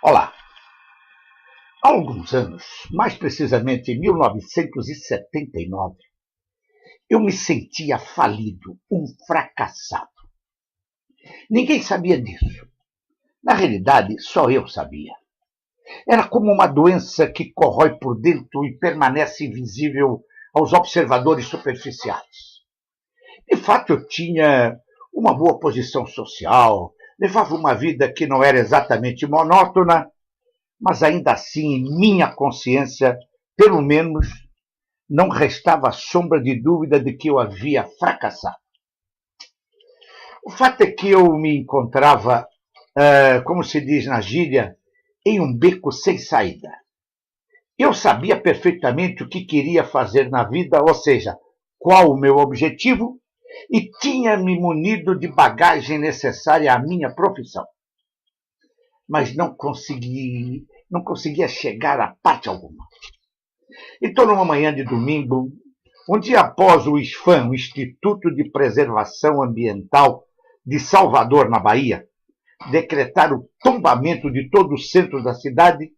Olá! Há alguns anos, mais precisamente em 1979, eu me sentia falido, um fracassado. Ninguém sabia disso. Na realidade, só eu sabia. Era como uma doença que corrói por dentro e permanece invisível aos observadores superficiais. De fato, eu tinha uma boa posição social, levava uma vida que não era exatamente monótona, mas ainda assim, em minha consciência, pelo menos, não restava sombra de dúvida de que eu havia fracassado. O fato é que eu me encontrava, como se diz na gíria, em um beco sem saída. Eu sabia perfeitamente o que queria fazer na vida, ou seja, qual o meu objetivo, e tinha me munido de bagagem necessária à minha profissão. Mas não conseguia chegar a parte alguma. Então, numa manhã de domingo, um dia após o ISFAM, o Instituto de Preservação Ambiental de Salvador, na Bahia, decretar o tombamento de todo o centro da cidade,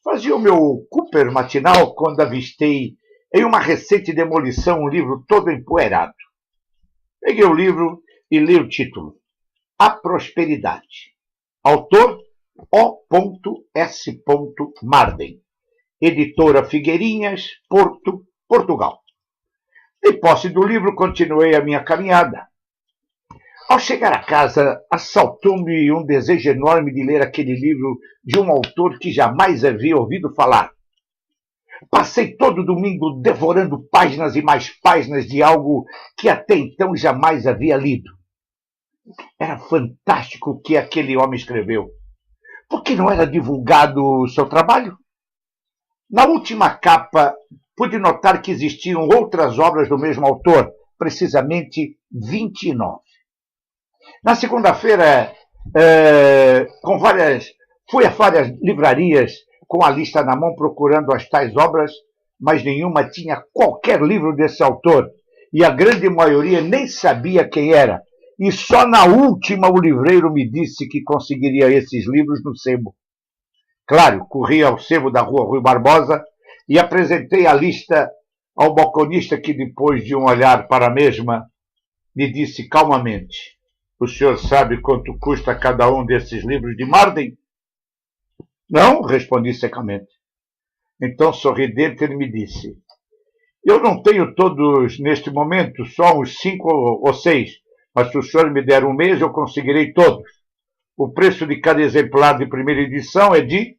fazia o meu Cooper matinal quando avistei em uma recente demolição um livro todo empoeirado. Peguei o livro e li o título: A Prosperidade. Autor O.S. Marden. Editora Figueirinhas, Porto, Portugal. De posse do livro, continuei a minha caminhada. Ao chegar a casa, assaltou-me um desejo enorme de ler aquele livro de um autor que jamais havia ouvido falar. Passei todo domingo devorando páginas e mais páginas de algo que até então jamais havia lido. Era fantástico o que aquele homem escreveu. Por que não era divulgado o seu trabalho? Na última capa, pude notar que existiam outras obras do mesmo autor, precisamente 29. Na segunda-feira, fui a várias livrarias com a lista na mão procurando as tais obras, mas nenhuma tinha qualquer livro desse autor, e a grande maioria nem sabia quem era. E só na última o livreiro me disse que conseguiria esses livros no sebo. Claro, corri ao sebo da rua Rui Barbosa e apresentei a lista ao balconista que, depois de um olhar para a mesma, me disse calmamente: o senhor sabe quanto custa cada um desses livros de Marden? Não, respondi secamente. Então, sorridente, ele me disse: eu não tenho todos neste momento, só uns 5 ou 6, mas se o senhor me der um mês, eu conseguirei todos. O preço de cada exemplar de primeira edição é de...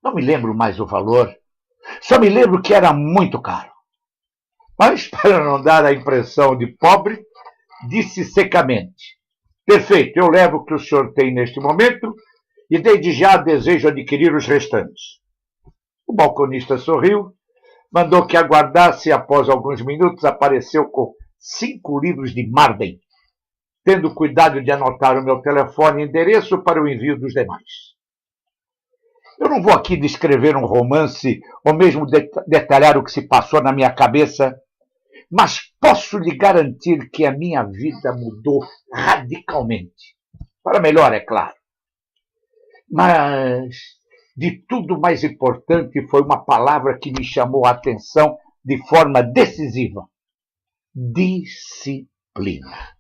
Não me lembro mais o valor, só me lembro que era muito caro. Mas, para não dar a impressão de pobre, disse secamente: perfeito, eu levo o que o senhor tem neste momento e desde já desejo adquirir os restantes. O balconista sorriu, mandou que aguardasse e após alguns minutos apareceu com 5 livros de Marden, tendo cuidado de anotar o meu telefone e endereço para o envio dos demais. Eu não vou aqui descrever um romance ou mesmo detalhar o que se passou na minha cabeça, mas posso lhe garantir que a minha vida mudou radicalmente. Para melhor, é claro. Mas, de tudo mais importante, foi uma palavra que me chamou a atenção de forma decisiva: disciplina.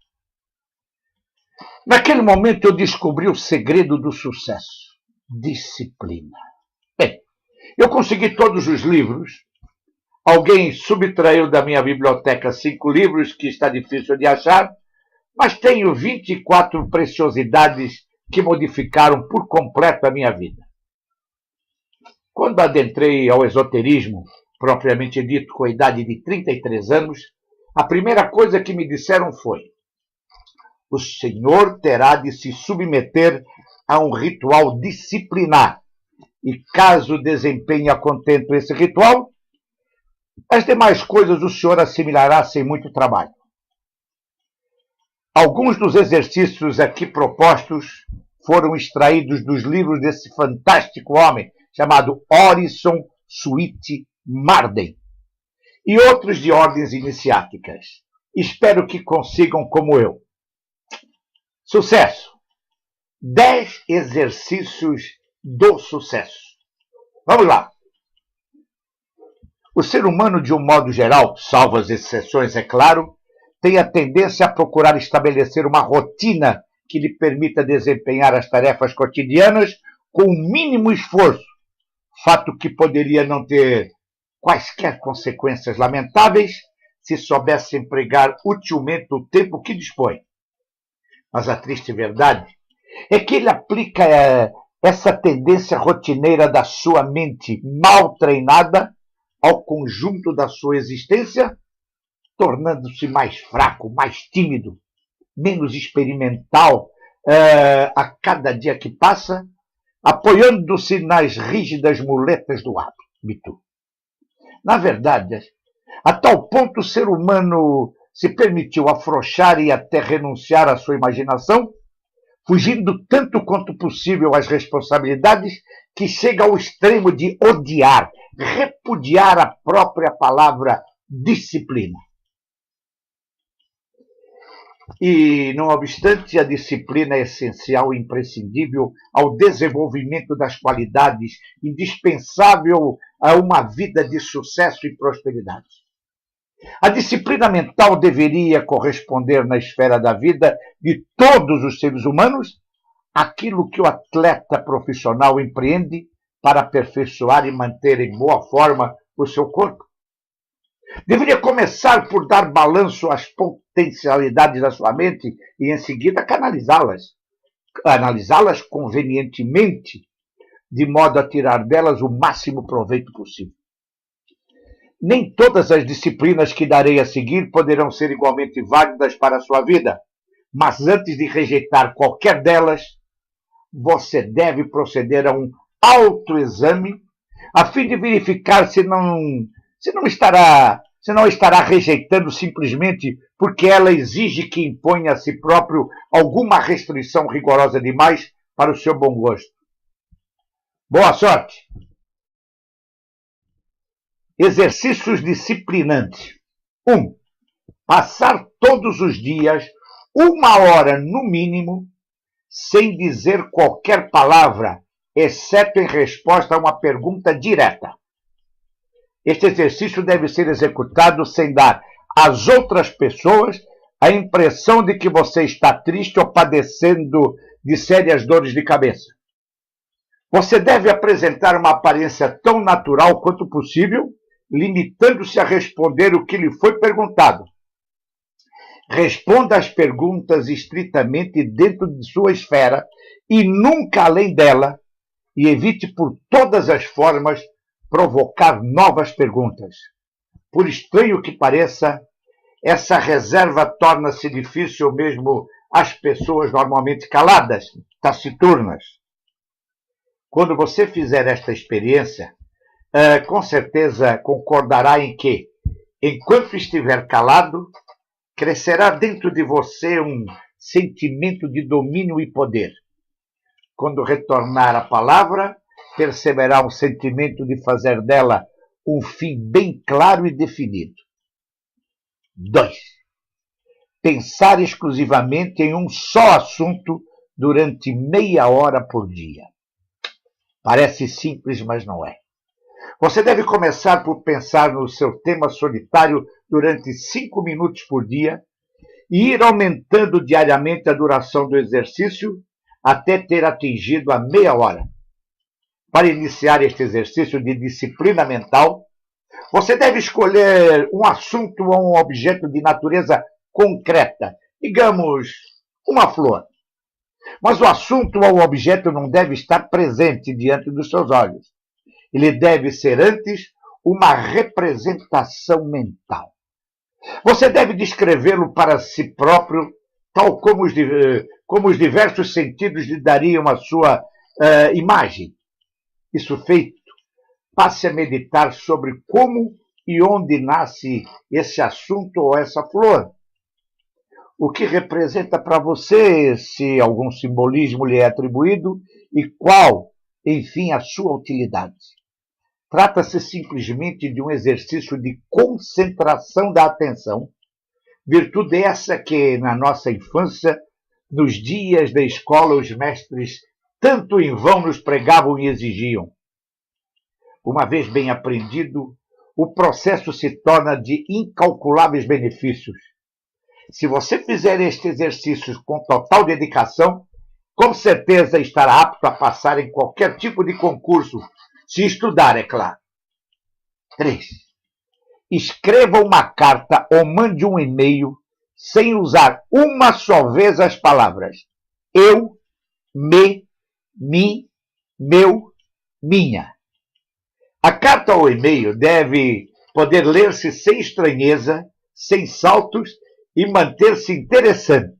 Naquele momento eu descobri o segredo do sucesso: disciplina. Bem, eu consegui todos os livros. Alguém subtraiu da minha biblioteca 5 livros que está difícil de achar, mas tenho 24 preciosidades que modificaram por completo a minha vida. Quando adentrei ao esoterismo, propriamente dito, com a idade de 33 anos, a primeira coisa que me disseram foi: o senhor terá de se submeter a um ritual disciplinar, e caso desempenhe a contento esse ritual, as demais coisas o senhor assimilará sem muito trabalho. Alguns dos exercícios aqui propostos foram extraídos dos livros desse fantástico homem chamado Orison Swett Marden, e outros de ordens iniciáticas. Espero que consigam como eu. Sucesso! 10 exercícios do sucesso. Vamos lá. O ser humano, de um modo geral, salvo as exceções, é claro, tem a tendência a procurar estabelecer uma rotina que lhe permita desempenhar as tarefas cotidianas com o mínimo esforço, fato que poderia não ter quaisquer consequências lamentáveis se soubesse empregar utilmente o tempo que dispõe. Mas a triste verdade é que ele aplica essa tendência rotineira da sua mente mal treinada ao conjunto da sua existência, tornando-se mais fraco, mais tímido, menos experimental a cada dia que passa, apoiando-se nas rígidas muletas do hábito. Na verdade, a tal ponto o ser humano se permitiu afrouxar e até renunciar à sua imaginação, fugindo tanto quanto possível às responsabilidades, que chega ao extremo de odiar, repudiar a própria palavra disciplina. E, não obstante, a disciplina é essencial e imprescindível ao desenvolvimento das qualidades indispensável a uma vida de sucesso e prosperidade. A disciplina mental deveria corresponder na esfera da vida de todos os seres humanos àquilo que o atleta profissional empreende para aperfeiçoar e manter em boa forma o seu corpo. Deveria começar por dar balanço às potencialidades da sua mente e, em seguida, analisá-las convenientemente, de modo a tirar delas o máximo proveito possível. Nem todas as disciplinas que darei a seguir poderão ser igualmente válidas para a sua vida, mas antes de rejeitar qualquer delas, você deve proceder a um autoexame a fim de verificar se não estará rejeitando simplesmente porque ela exige que imponha a si próprio alguma restrição rigorosa demais para o seu bom gosto. Boa sorte! Exercícios disciplinantes. 1. Passar todos os dias 1 hora no mínimo sem dizer qualquer palavra, exceto em resposta a uma pergunta direta. Este exercício deve ser executado sem dar às outras pessoas a impressão de que você está triste ou padecendo de sérias dores de cabeça. Você deve apresentar uma aparência tão natural quanto possível, limitando-se a responder o que lhe foi perguntado. Responda às perguntas estritamente dentro de sua esfera e nunca além dela, e evite por todas as formas provocar novas perguntas. Por estranho que pareça, essa reserva torna-se difícil mesmo às pessoas normalmente caladas, taciturnas. Quando você fizer esta experiência, com certeza concordará em que, enquanto estiver calado, crescerá dentro de você um sentimento de domínio e poder. Quando retornar a palavra, perceberá um sentimento de fazer dela um fim bem claro e definido. 2. Pensar exclusivamente em um só assunto durante meia hora por dia. Parece simples, mas não é. Você deve começar por pensar no seu tema solitário durante 5 minutos por dia e ir aumentando diariamente a duração do exercício até ter atingido a meia hora. Para iniciar este exercício de disciplina mental, você deve escolher um assunto ou um objeto de natureza concreta, digamos, uma flor. Mas o assunto ou o objeto não deve estar presente diante dos seus olhos. Ele deve ser antes uma representação mental. Você deve descrevê-lo para si próprio, tal como os diversos sentidos lhe dariam a sua imagem. Isso feito, passe a meditar sobre como e onde nasce esse assunto ou essa flor. O que representa para você, se algum simbolismo lhe é atribuído, e qual, enfim, a sua utilidade. Trata-se simplesmente de um exercício de concentração da atenção, virtude essa que, na nossa infância, nos dias da escola os mestres tanto em vão nos pregavam e exigiam. Uma vez bem aprendido, o processo se torna de incalculáveis benefícios. Se você fizer este exercício com total dedicação, com certeza estará apto a passar em qualquer tipo de concurso, se estudar, é claro. 3. Escreva uma carta ou mande um e-mail sem usar uma só vez as palavras eu, me, mi, meu, minha. A carta ou e-mail deve poder ler-se sem estranheza, sem saltos e manter-se interessante.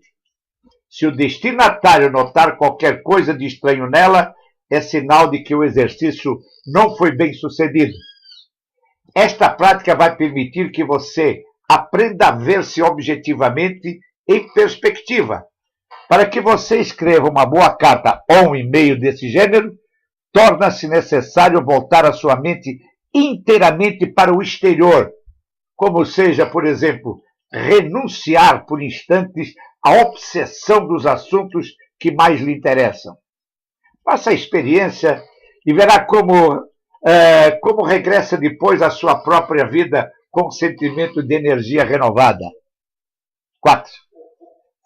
Se o destinatário notar qualquer coisa de estranho nela, é sinal de que o exercício não foi bem sucedido. Esta prática vai permitir que você aprenda a ver-se objetivamente em perspectiva. Para que você escreva uma boa carta ou um e-mail desse gênero, torna-se necessário voltar a sua mente inteiramente para o exterior, como seja, por exemplo, renunciar por instantes à obsessão dos assuntos que mais lhe interessam. Faça a experiência e verá como regressa depois à sua própria vida com um sentimento de energia renovada. 4.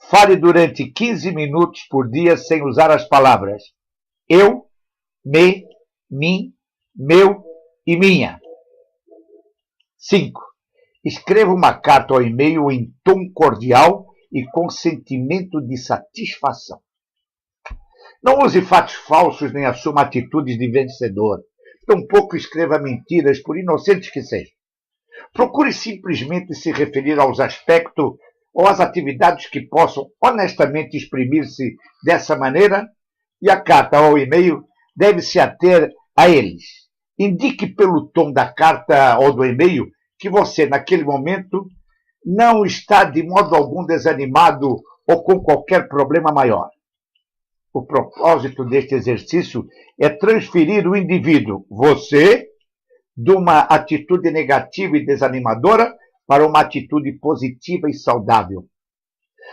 Fale durante 15 minutos por dia sem usar as palavras eu, me, mim, meu e minha. 5. Escreva uma carta ou e-mail em tom cordial e com sentimento de satisfação. Não use fatos falsos nem assuma atitudes de vencedor. Tampouco escreva mentiras, por inocentes que sejam. Procure simplesmente se referir aos aspectos ou às atividades que possam honestamente exprimir-se dessa maneira, e a carta ou e-mail deve se ater a eles. Indique pelo tom da carta ou do e-mail que você, naquele momento, não está de modo algum desanimado ou com qualquer problema maior. O propósito deste exercício é transferir o indivíduo, você, de uma atitude negativa e desanimadora para uma atitude positiva e saudável.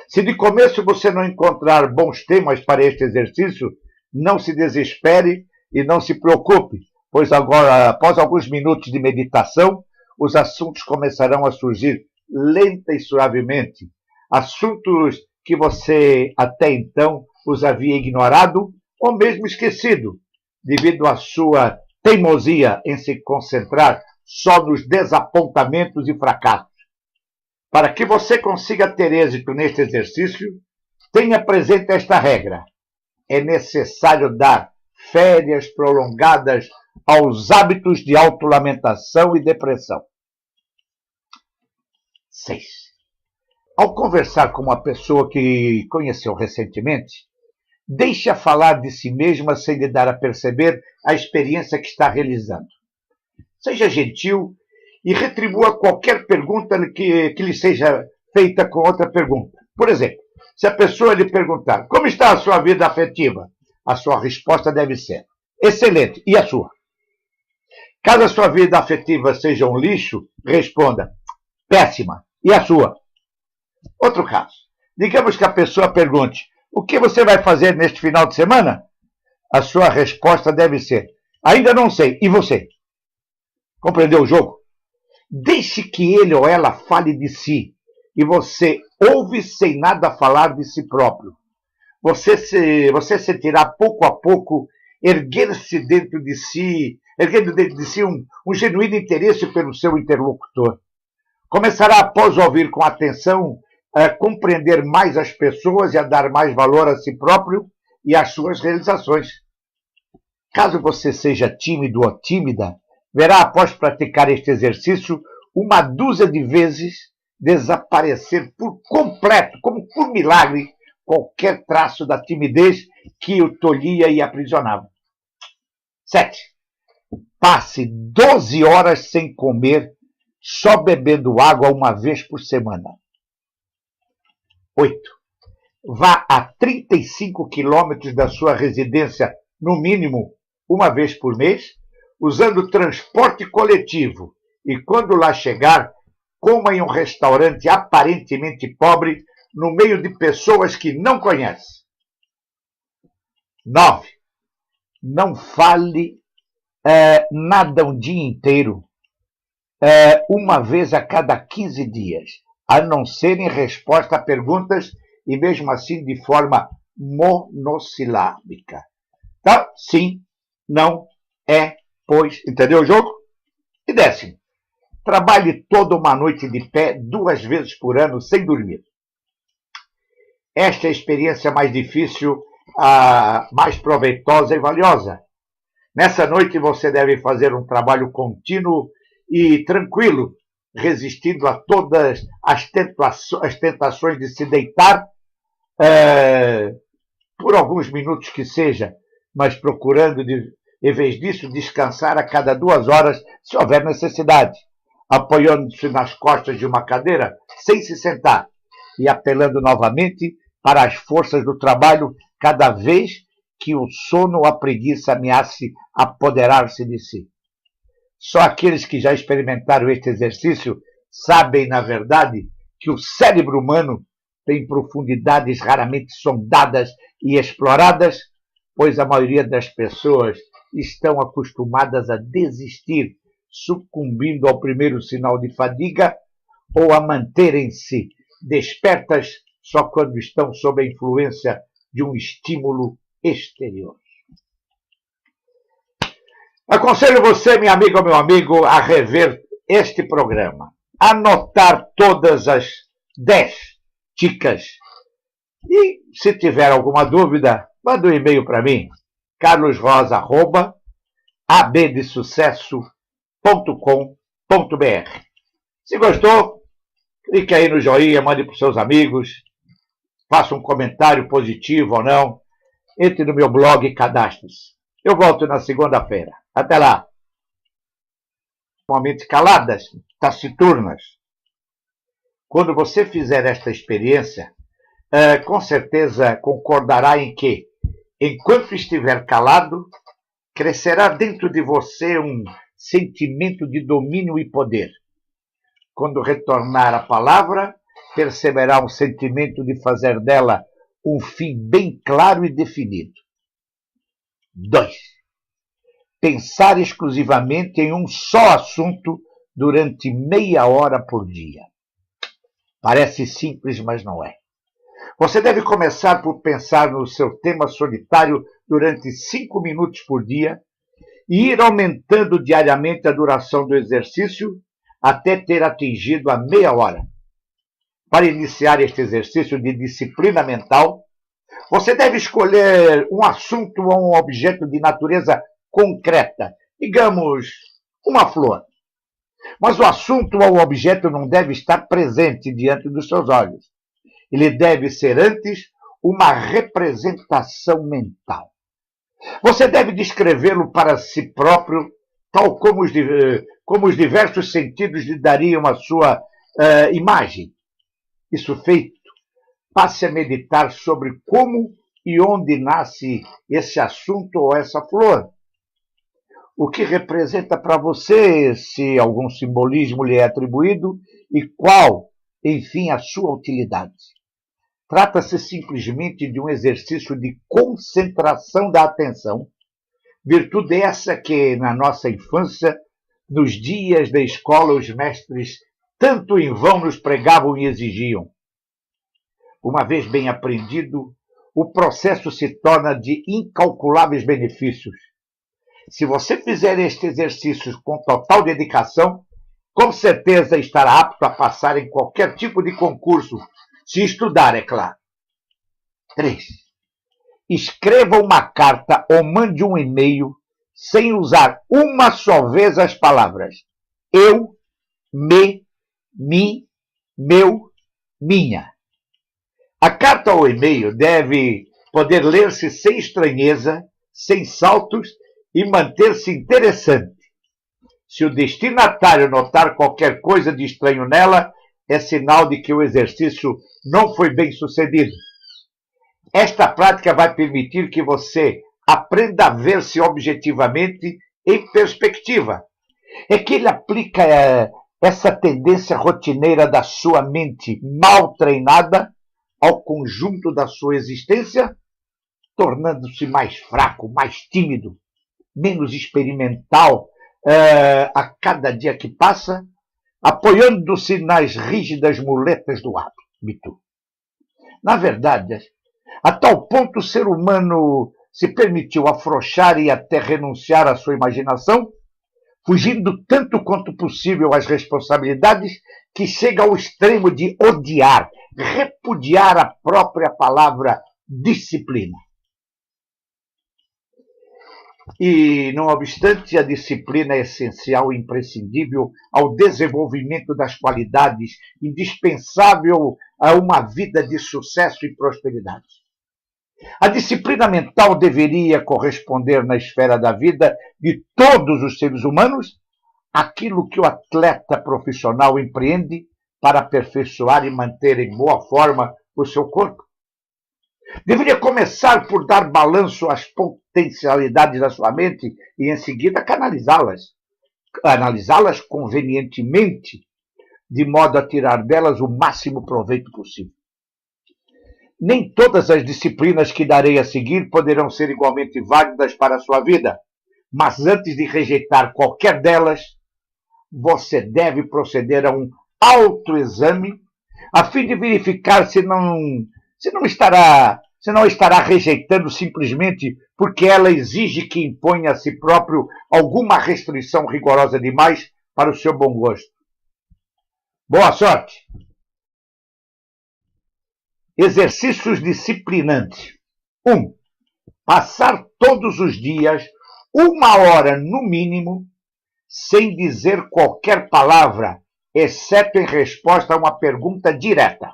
Se de começo você não encontrar bons temas para este exercício, não se desespere e não se preocupe, pois agora, após alguns minutos de meditação, os assuntos começarão a surgir lenta e suavemente. Assuntos que você até então os havia ignorado ou mesmo esquecido, devido à sua teimosia em se concentrar só nos desapontamentos e fracassos. Para que você consiga ter êxito neste exercício, tenha presente esta regra. É necessário dar férias prolongadas aos hábitos de autolamentação e depressão. 6. Ao conversar com uma pessoa que conheceu recentemente, deixe-a falar de si mesma sem lhe dar a perceber a experiência que está realizando. Seja gentil e retribua qualquer pergunta que lhe seja feita com outra pergunta. Por exemplo, se a pessoa lhe perguntar como está a sua vida afetiva, a sua resposta deve ser excelente. E a sua? Caso a sua vida afetiva seja um lixo, responda péssima. E a sua? Outro caso. Digamos que a pessoa pergunte o que você vai fazer neste final de semana? A sua resposta deve ser ainda não sei. E você? Compreendeu o jogo? Deixe que ele ou ela fale de si e você ouve sem nada falar de si próprio. Você sentirá pouco a pouco erguendo dentro de si um genuíno interesse pelo seu interlocutor. Começará, após ouvir com atenção, a compreender mais as pessoas e a dar mais valor a si próprio e às suas realizações. Caso você seja tímido ou tímida, verá, após praticar este exercício, uma dúzia de vezes desaparecer por completo, como por milagre, qualquer traço da timidez que o tolhia e aprisionava. 7. Passe 12 horas sem comer, só bebendo água uma vez por semana. 8. Vá a 35 quilômetros da sua residência, no mínimo, uma vez por mês, usando transporte coletivo. E quando lá chegar, coma em um restaurante aparentemente pobre, no meio de pessoas que não conhece. 9. Não fale nada um dia inteiro, uma vez a cada 15 dias, a não ser em resposta a perguntas e mesmo assim de forma monossilábica. Tá? Sim, não, é, pois. Entendeu o jogo? E 10º. Trabalhe toda uma noite de pé 2 vezes por ano sem dormir. Esta é a experiência mais difícil, mais proveitosa e valiosa. Nessa noite você deve fazer um trabalho contínuo e tranquilo, resistindo a todas as tentações de se deitar por alguns minutos que seja, mas procurando, em vez disso, descansar a cada 2 horas, se houver necessidade, apoiando-se nas costas de uma cadeira, sem se sentar, e apelando novamente para as forças do trabalho cada vez que o sono ou a preguiça ameace apoderar-se de si. Só aqueles que já experimentaram este exercício sabem, na verdade, que o cérebro humano tem profundidades raramente sondadas e exploradas, pois a maioria das pessoas estão acostumadas a desistir, sucumbindo ao primeiro sinal de fadiga ou a manterem-se despertas só quando estão sob a influência de um estímulo exterior. Aconselho você, minha amiga ou meu amigo, a rever este programa, anotar todas as 10 dicas e, se tiver alguma dúvida, manda um e-mail para mim, carlosrosa@abdesucesso.com.br. Se gostou, clique aí no joinha, mande para os seus amigos, faça um comentário positivo ou não, entre no meu blog e cadastre-se. Eu volto na segunda-feira. Até lá. Normalmente caladas, taciturnas. Quando você fizer esta experiência, com certeza concordará em que, enquanto estiver calado, crescerá dentro de você um sentimento de domínio e poder. Quando retornar a palavra, perceberá um sentimento de fazer dela um fim bem claro e definido. 2. Pensar exclusivamente em um só assunto durante meia hora por dia. Parece simples, mas não é. Você deve começar por pensar no seu tema solitário durante 5 minutos por dia e ir aumentando diariamente a duração do exercício até ter atingido a meia hora. Para iniciar este exercício de disciplina mental, você deve escolher um assunto ou um objeto de natureza concreta, digamos, uma flor. Mas o assunto ou o objeto não deve estar presente diante dos seus olhos. Ele deve ser antes uma representação mental. Você deve descrevê-lo para si próprio, tal como os diversos sentidos lhe dariam a sua imagem. Isso feito, passe a meditar sobre como e onde nasce esse assunto ou essa flor. O que representa para você, se algum simbolismo lhe é atribuído, e qual, enfim, a sua utilidade. Trata-se simplesmente de um exercício de concentração da atenção, virtude essa que, na nossa infância, nos dias da escola, os mestres tanto em vão nos pregavam e exigiam. Uma vez bem aprendido, o processo se torna de incalculáveis benefícios. Se você fizer este exercício com total dedicação, com certeza estará apto a passar em qualquer tipo de concurso, se estudar, é claro. 3. Escreva uma carta ou mande um e-mail sem usar uma só vez as palavras eu, me, mi, meu, minha. A carta ou e-mail deve poder ler-se sem estranheza, sem saltos e manter-se interessante. Se o destinatário notar qualquer coisa de estranho nela, é sinal de que o exercício não foi bem sucedido. Esta prática vai permitir que você aprenda a ver-se objetivamente em perspectiva. É que ele aplica essa tendência rotineira da sua mente mal treinada ao conjunto da sua existência, tornando-se mais fraco, mais tímido, menos experimental a cada dia que passa, apoiando-se nas rígidas muletas do hábito. Na verdade, a tal ponto o ser humano se permitiu afrouxar e até renunciar à sua imaginação, fugindo tanto quanto possível às responsabilidades, que chega ao extremo de odiar, repudiar a própria palavra disciplina. E, não obstante, a disciplina é essencial e imprescindível ao desenvolvimento das qualidades indispensável a uma vida de sucesso e prosperidade. A disciplina mental deveria corresponder na esfera da vida de todos os seres humanos aquilo que o atleta profissional empreende para aperfeiçoar e manter em boa forma o seu corpo. Deveria começar por dar balanço às potencialidades da sua mente e, em seguida, analisá-las convenientemente, de modo a tirar delas o máximo proveito possível. Nem todas as disciplinas que darei a seguir poderão ser igualmente válidas para a sua vida, mas antes de rejeitar qualquer delas, você deve proceder a um autoexame a fim de verificar se não estará rejeitando simplesmente porque ela exige que imponha a si próprio alguma restrição rigorosa demais para o seu bom gosto. Boa sorte! Exercícios disciplinantes. 1. Passar todos os dias 1 hora no mínimo sem dizer qualquer palavra, exceto em resposta a uma pergunta direta.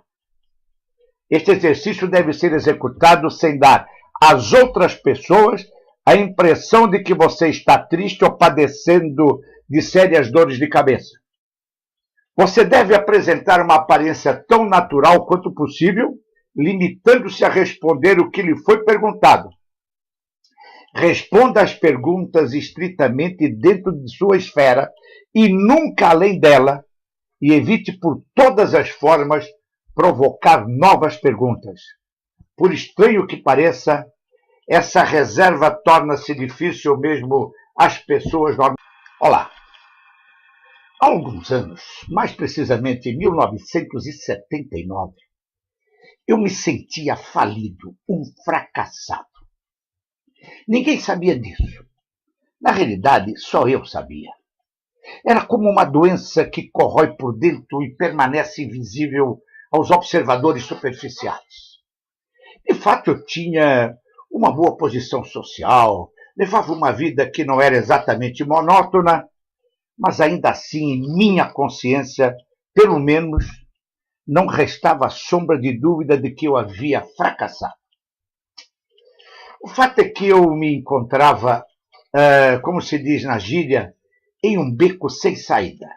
Este exercício deve ser executado sem dar às outras pessoas a impressão de que você está triste ou padecendo de sérias dores de cabeça. Você deve apresentar uma aparência tão natural quanto possível, limitando-se a responder o que lhe foi perguntado. Responda às perguntas estritamente dentro de sua esfera e nunca além dela, e evite por todas as formas provocar novas perguntas. Por estranho que pareça, essa reserva torna-se difícil mesmo às pessoas normais. Olá! Há alguns anos, mais precisamente em 1979, eu me sentia falido, um fracassado. Ninguém sabia disso. Na realidade, só eu sabia. Era como uma doença que corrói por dentro e permanece invisível aos observadores superficiais. De fato, eu tinha uma boa posição social, levava uma vida que não era exatamente monótona, mas ainda assim, em minha consciência, pelo menos, não restava sombra de dúvida de que eu havia fracassado. O fato é que eu me encontrava, como se diz na gíria, em um beco sem saída.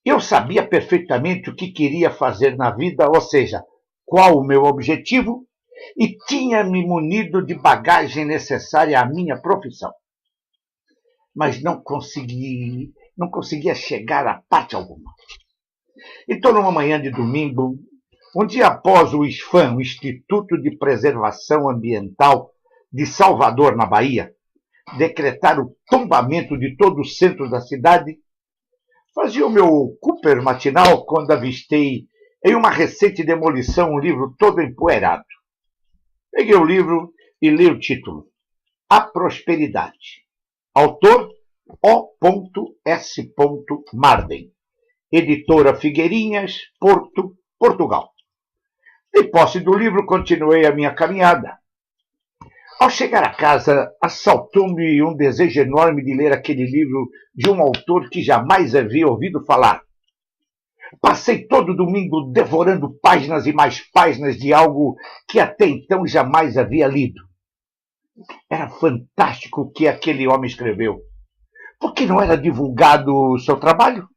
Eu sabia perfeitamente o que queria fazer na vida, ou seja, qual o meu objetivo, e tinha me munido de bagagem necessária à minha profissão. Mas não conseguia chegar a parte alguma. Então, numa manhã de domingo, um dia após o ISFAM, o Instituto de Preservação Ambiental de Salvador, na Bahia, decretar o tombamento de todo o centro da cidade, fazia o meu Cooper matinal quando avistei em uma recente demolição um livro todo empoeirado. Peguei o livro e li o título: A Prosperidade. Autor O.S. Marden. Editora Figueirinhas, Porto, Portugal. De posse do livro, continuei a minha caminhada. Ao chegar a casa, assaltou-me um desejo enorme de ler aquele livro de um autor que jamais havia ouvido falar. Passei todo domingo devorando páginas e mais páginas de algo que até então jamais havia lido. Era fantástico o que aquele homem escreveu. Por que não era divulgado o seu trabalho?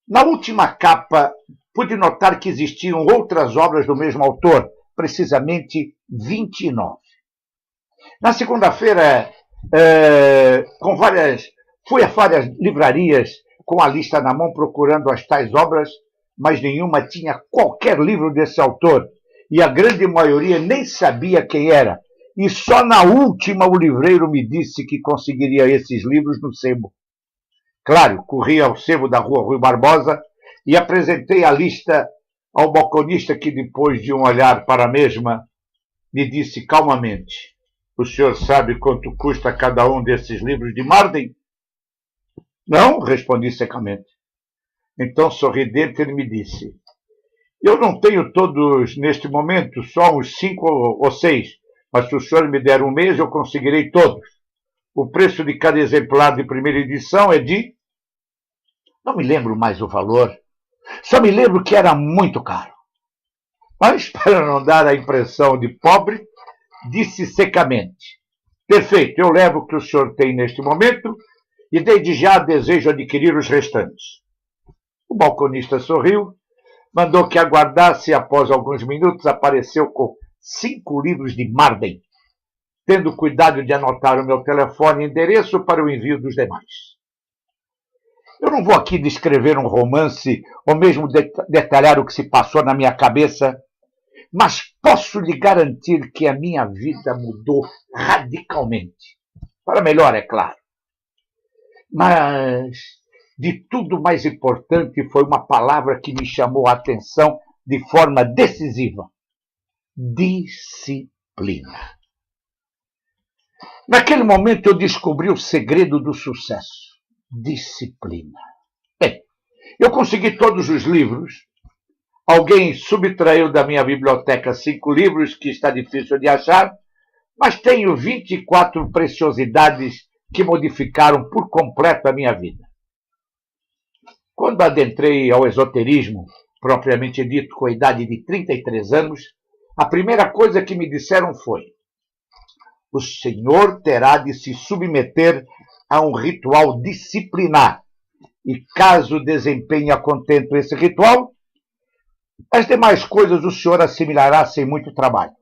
Na última capa, pude notar que existiam outras obras do mesmo autor, precisamente 29. Na segunda-feira, fui a várias livrarias com a lista na mão procurando as tais obras, mas nenhuma tinha qualquer livro desse autor, e a grande maioria nem sabia quem era. E só na última o livreiro me disse que conseguiria esses livros no sebo. Claro, corri ao sebo da rua Rui Barbosa e apresentei a lista ao balconista que, depois de um olhar para a mesma, me disse calmamente: o senhor sabe quanto custa cada um desses livros de Marden? Não, respondi secamente. Então, sorridente, ele me disse: eu não tenho todos neste momento, só uns 5 ou 6, mas se o senhor me der um mês, eu conseguirei todos. O preço de cada exemplar de primeira edição é de... Não me lembro mais o valor, só me lembro que era muito caro. Mas, para não dar a impressão de pobre, disse secamente: perfeito, eu levo o que o senhor tem neste momento e desde já desejo adquirir os restantes. O balconista sorriu, mandou que aguardasse e após alguns minutos apareceu com 5 livros de Marden, tendo cuidado de anotar o meu telefone e endereço para o envio dos demais. Eu não vou aqui descrever um romance ou mesmo detalhar o que se passou na minha cabeça, mas posso lhe garantir que a minha vida mudou radicalmente. Para melhor, é claro. Mas de tudo mais importante foi uma palavra que me chamou a atenção de forma decisiva: disciplina. Naquele momento eu descobri o segredo do sucesso: disciplina. Bem, eu consegui todos os livros. Alguém subtraiu da minha biblioteca 5 livros que está difícil de achar, mas tenho 24 preciosidades que modificaram por completo a minha vida. Quando adentrei ao esoterismo, propriamente dito, com a idade de 33 anos, a primeira coisa que me disseram foi: o senhor terá de se submeter a um ritual disciplinar, e caso desempenhe a contento esse ritual, as demais coisas o senhor assimilará sem muito trabalho.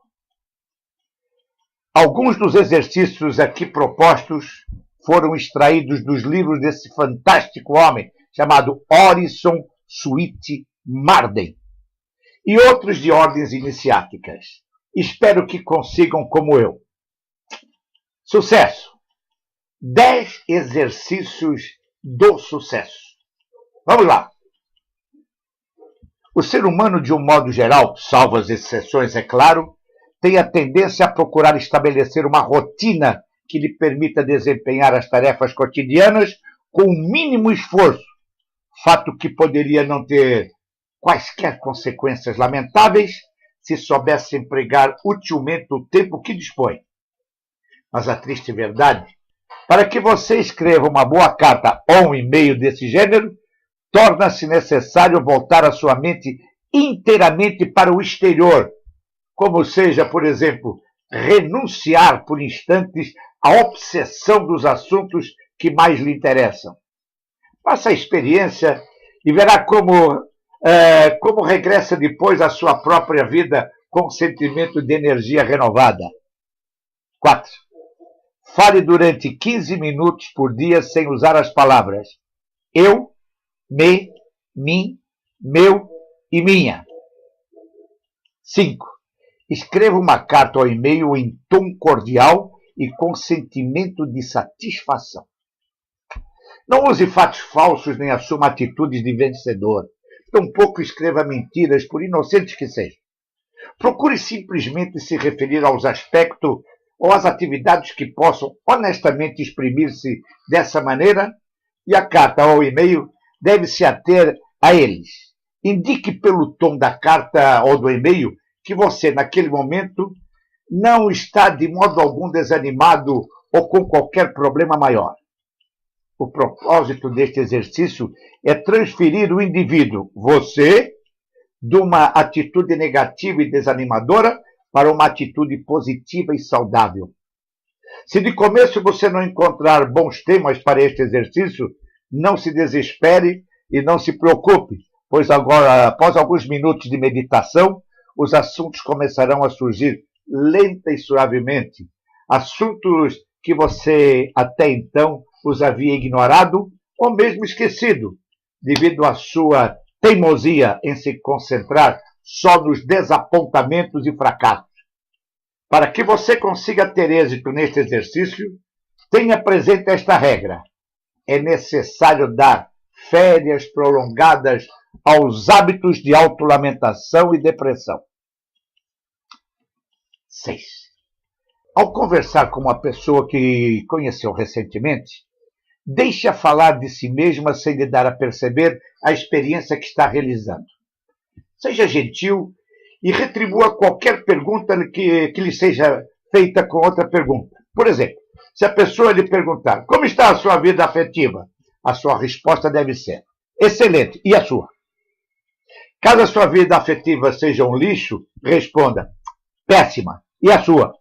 Alguns dos exercícios aqui propostos foram extraídos dos livros desse fantástico homem chamado Orison Swett Marden, e outros de ordens iniciáticas. Espero que consigam como eu. Sucesso. 10 exercícios do sucesso. Vamos lá. O ser humano, de um modo geral, salvo as exceções, é claro, tem a tendência a procurar estabelecer uma rotina que lhe permita desempenhar as tarefas cotidianas com o mínimo esforço, fato que poderia não ter quaisquer consequências lamentáveis se soubesse empregar utilmente o tempo que dispõe. Mas a triste verdade, para que você escreva uma boa carta ou um e-mail desse gênero, torna-se necessário voltar a sua mente inteiramente para o exterior, como seja, por exemplo, renunciar por instantes à obsessão dos assuntos que mais lhe interessam. Faça a experiência e verá como regressa depois à sua própria vida com um sentimento de energia renovada. 4. Fale durante 15 minutos por dia sem usar as palavras eu, me, mim, meu e minha. 5. Escreva uma carta ou e-mail em tom cordial e com sentimento de satisfação. Não use fatos falsos nem assuma atitudes de vencedor. Tampouco escreva mentiras, por inocentes que sejam. Procure simplesmente se referir aos aspectos ou às atividades que possam honestamente exprimir-se dessa maneira, e a carta ou o e-mail deve se ater a eles. Indique pelo tom da carta ou do e-mail que você, naquele momento, não está de modo algum desanimado ou com qualquer problema maior. O propósito deste exercício é transferir o indivíduo, você, de uma atitude negativa e desanimadora para uma atitude positiva e saudável. Se de começo você não encontrar bons temas para este exercício, não se desespere e não se preocupe, pois agora, após alguns minutos de meditação, os assuntos começarão a surgir lenta e suavemente. Assuntos que você até então os havia ignorado ou mesmo esquecido, devido à sua teimosia em se concentrar só nos desapontamentos e fracassos. Para que você consiga ter êxito neste exercício, tenha presente esta regra. É necessário dar férias prolongadas aos hábitos de autolamentação e depressão. 6. Ao conversar com uma pessoa que conheceu recentemente, deixe-a falar de si mesma sem lhe dar a perceber a experiência que está realizando. Seja gentil e retribua qualquer pergunta que lhe seja feita com outra pergunta. Por exemplo, se a pessoa lhe perguntar como está a sua vida afetiva, a sua resposta deve ser excelente. E a sua? Caso a sua vida afetiva seja um lixo, responda péssima. E a sua?